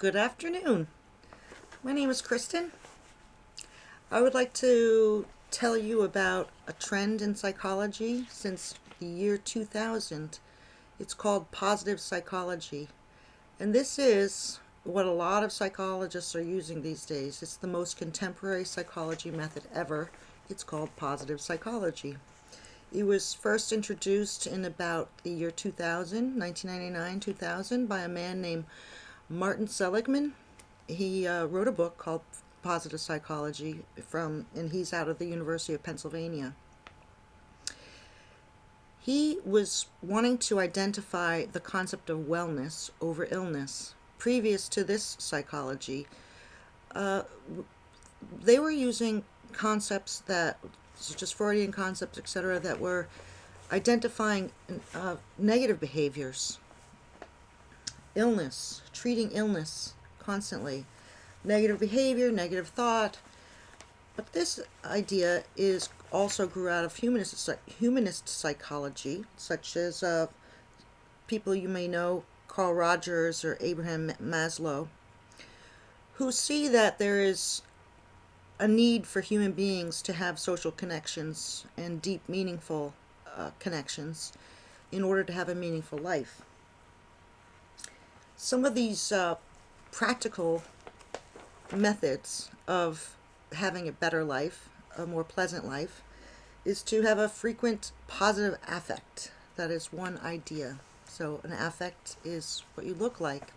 Good afternoon. My name is Kristen. I would like to tell you about a trend in psychology since the year 2000. It's called positive psychology. And this is what a lot of psychologists are using these days. It's the most contemporary psychology method ever. It's called positive psychology. It was first introduced in about the year 2000, 1999, 2000, by a man named Martin Seligman. He wrote a book called Positive Psychology and he's out of the University of Pennsylvania. He was wanting to identify the concept of wellness over illness. Previous to this psychology, they were using concepts that, just Freudian concepts, etc., that were identifying negative behaviors, illness, treating illness constantly, negative behavior, negative thought. But this idea is also grew out of humanist psychology, such as people you may know, Carl Rogers or Abraham Maslow, who see that there is a need for human beings to have social connections and deep, meaningful connections in order to have a meaningful life. Some of these practical methods of having a better life, a more pleasant life, is to have a frequent positive affect. That is one idea. So an affect is what you look like.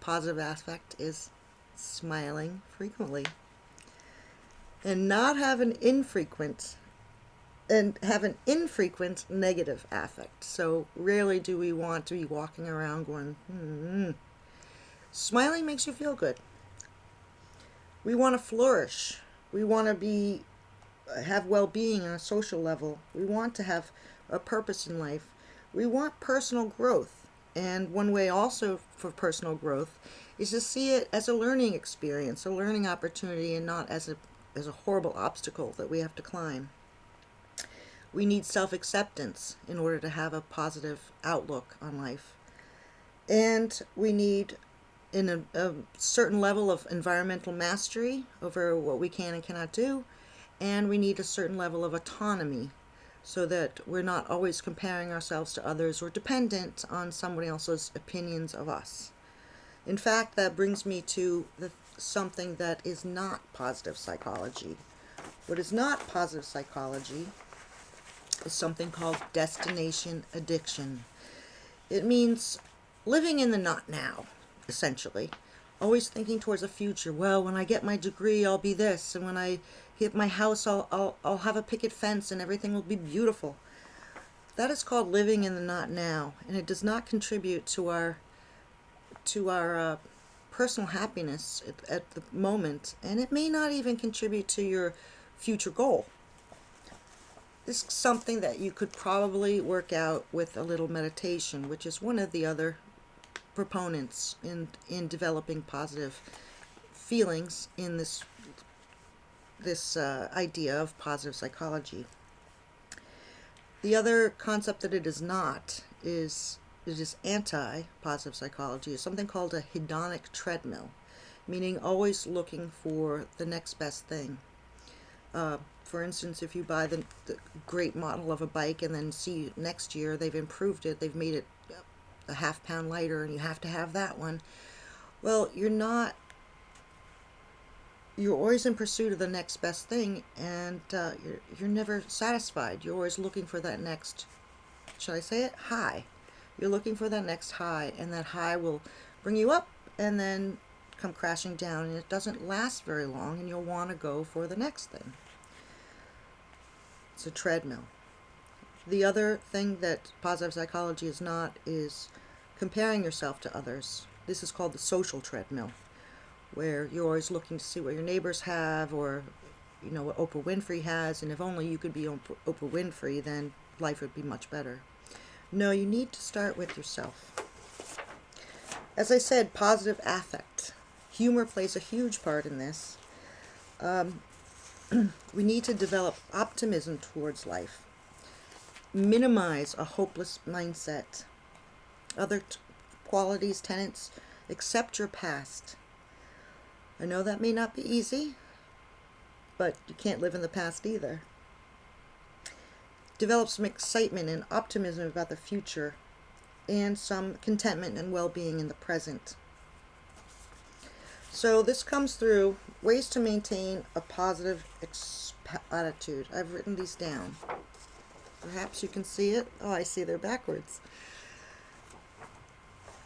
Positive affect is smiling frequently. And not have an infrequent negative affect. So rarely do we want to be walking around going, Smiling makes you feel good. We want to flourish. We want to have well-being on a social level. We want to have a purpose in life. We want personal growth. And one way also for personal growth is to see it as a learning experience, a learning opportunity, and not as a horrible obstacle that we have to climb. We need self-acceptance in order to have a positive outlook on life. And we need a certain level of environmental mastery over what we can and cannot do, and we need a certain level of autonomy so that we're not always comparing ourselves to others or dependent on somebody else's opinions of us. In fact, that brings me to something that is not positive psychology. What is not positive psychology is something called destination addiction. It means living in the not now, essentially. Always thinking towards the future. Well, when I get my degree, I'll be this, and when I hit my house, I'll have a picket fence, and everything will be beautiful. That is called living in the not now, and it does not contribute to our personal happiness at the moment, and it may not even contribute to your future goal. This is something that you could probably work out with a little meditation, which is one of the other proponents in developing positive feelings in this idea of positive psychology. The other concept that it is not is anti-positive psychology, is something called a hedonic treadmill, meaning always looking for the next best thing. For instance, if you buy the great model of a bike and then see next year they've improved it, they've made it a half-pound lighter, and you have to have that one. Well, you're always in pursuit of the next best thing, and you're never satisfied. You're always looking for that next, should I say it, high. You're looking for that next high, and that high will bring you up and then come crashing down, and it doesn't last very long, and you'll want to go for the next thing. It's a treadmill. The other thing that positive psychology is not is comparing yourself to others. This is called the social treadmill, where you're always looking to see what your neighbors have, or what Oprah Winfrey has, and if only you could be Oprah Winfrey, then life would be much better. No, you need to start with yourself. As I said, positive affect. Humor plays a huge part in this. We need to develop optimism towards life. Minimize a hopeless mindset. Other qualities, tenets, Accept your past. I know that may not be easy, but you can't live in the past either. Develop some excitement and optimism about the future, and some contentment and well-being in the present. So this comes through ways to maintain a positive attitude. I've written these down. Perhaps you can see it. Oh, I see they're backwards.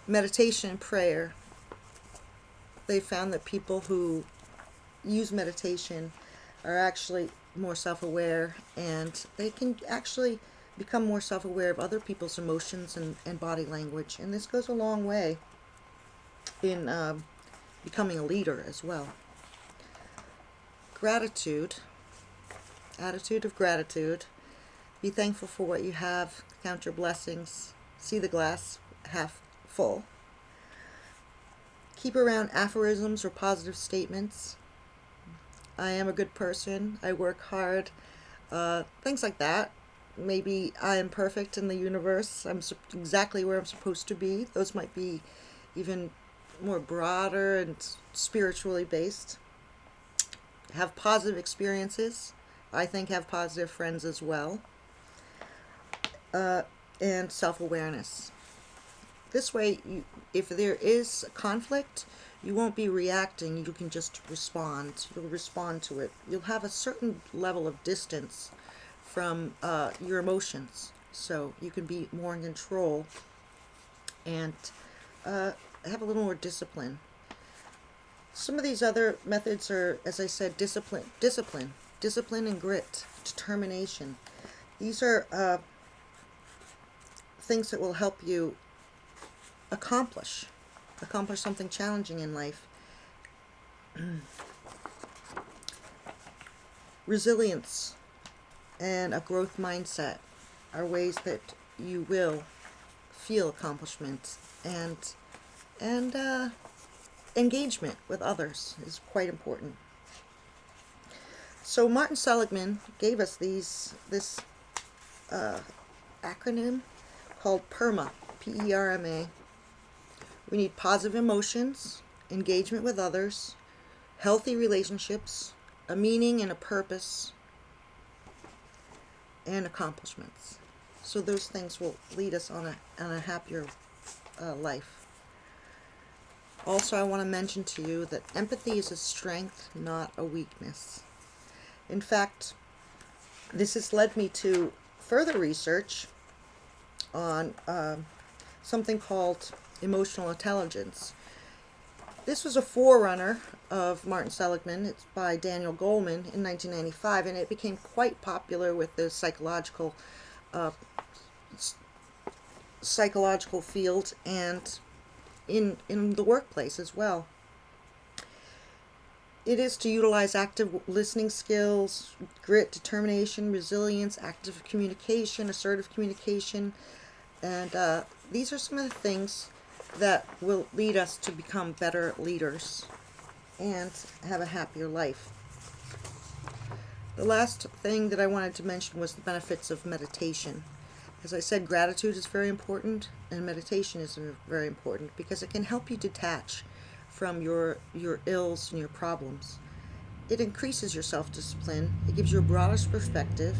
Meditation and prayer. They found that people who use meditation are actually more self-aware, and they can actually become more self-aware of other people's emotions and body language. And this goes a long way in becoming a leader as well. Gratitude. Attitude of gratitude. Be thankful for what you have. Count your blessings. See the glass half full. Keep around aphorisms or positive statements. I am a good person. I work hard. Things like that. Maybe I am perfect in the universe. I'm exactly where I'm supposed to be. Those might be even more broader and spiritually based. Have positive experiences. I think have positive friends as well. And self-awareness. This way, if there is conflict, you won't be reacting. You can just respond. You'll respond to it. You'll have a certain level of distance from your emotions, so you can be more in control and have a little more discipline. Some of these other methods are, as I said, discipline and grit, determination. These are things that will help you accomplish something challenging in life. Resilience and a growth mindset are ways that you will feel accomplishment, and engagement with others is quite important. So Martin Seligman gave us this acronym called PERMA, P-E-R-M-A. We need positive emotions, engagement with others, healthy relationships, a meaning and a purpose, and accomplishments. So those things will lead us on a happier life. Also, I want to mention to you that empathy is a strength, not a weakness. In fact, this has led me to further research on something called emotional intelligence. This was a forerunner of Martin Seligman. It's by Daniel Goleman in 1995, and it became quite popular with the psychological field and in the workplace as well. It is to utilize active listening skills, grit, determination, resilience, active communication, assertive communication, and these are some of the things that will lead us to become better leaders and have a happier life. The last thing that I wanted to mention was the benefits of meditation. As I said, gratitude is very important, and meditation is very important because it can help you detach from your ills and your problems. It increases your self-discipline. It gives you a broader perspective.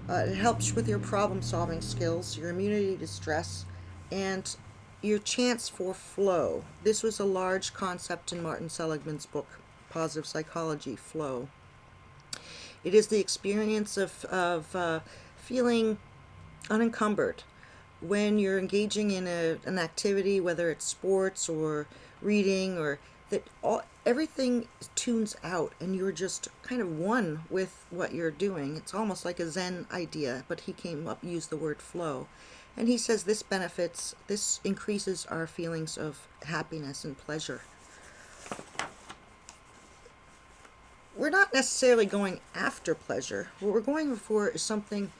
It helps with your problem-solving skills, your immunity to stress, and your chance for flow. This was a large concept in Martin Seligman's book, Positive Psychology, Flow. It is the experience of feeling unencumbered when you're engaging in an activity, whether it's sports or reading, or that everything tunes out and you're just kind of one with what you're doing. It's almost like a Zen idea, but he used the word flow. And he says this increases our feelings of happiness and pleasure. We're not necessarily going after pleasure. What we're going for is something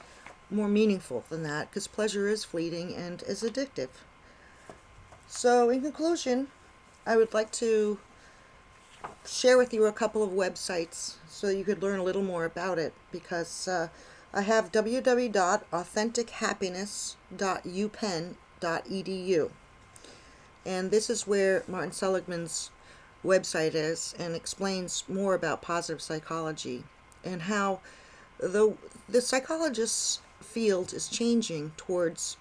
more meaningful than that, because pleasure is fleeting and is addictive. So in conclusion, I would like to share with you a couple of websites so you could learn a little more about it, because I have www.authentichappiness.upenn.edu, And this is where Martin Seligman's website is, and explains more about positive psychology and how the psychologist's field is changing towards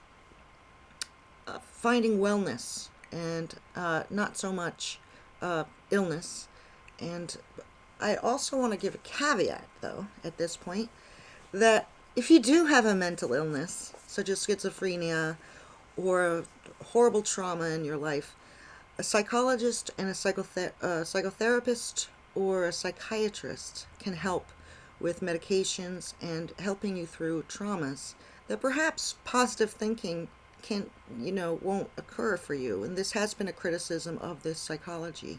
finding wellness and not so much illness. And I also want to give a caveat, though, at this point, that if you do have a mental illness, such as schizophrenia or a horrible trauma in your life, a psychologist and a psychotherapist or a psychiatrist can help with medications and helping you through traumas that perhaps positive thinking won't occur for you. And this has been a criticism of this psychology.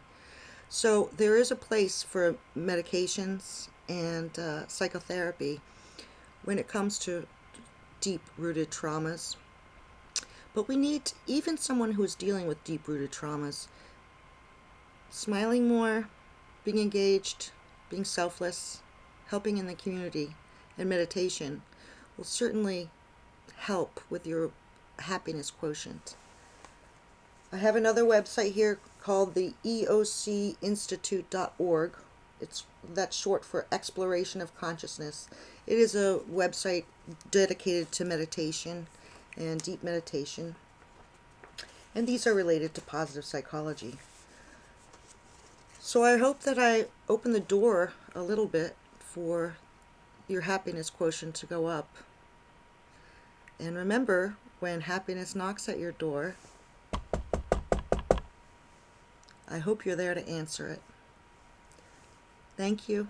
So there is a place for medications and psychotherapy when it comes to deep-rooted traumas. But we need, even someone who is dealing with deep-rooted traumas, smiling more, being engaged, being selfless, helping in the community, and meditation will certainly help with your happiness quotient. I have another website here called the eocinstitute.org. That's short for Exploration of Consciousness. It is a website dedicated to meditation and deep meditation. And these are related to positive psychology. So I hope that I open the door a little bit for your happiness quotient to go up. And remember, when happiness knocks at your door, I hope you're there to answer it. Thank you.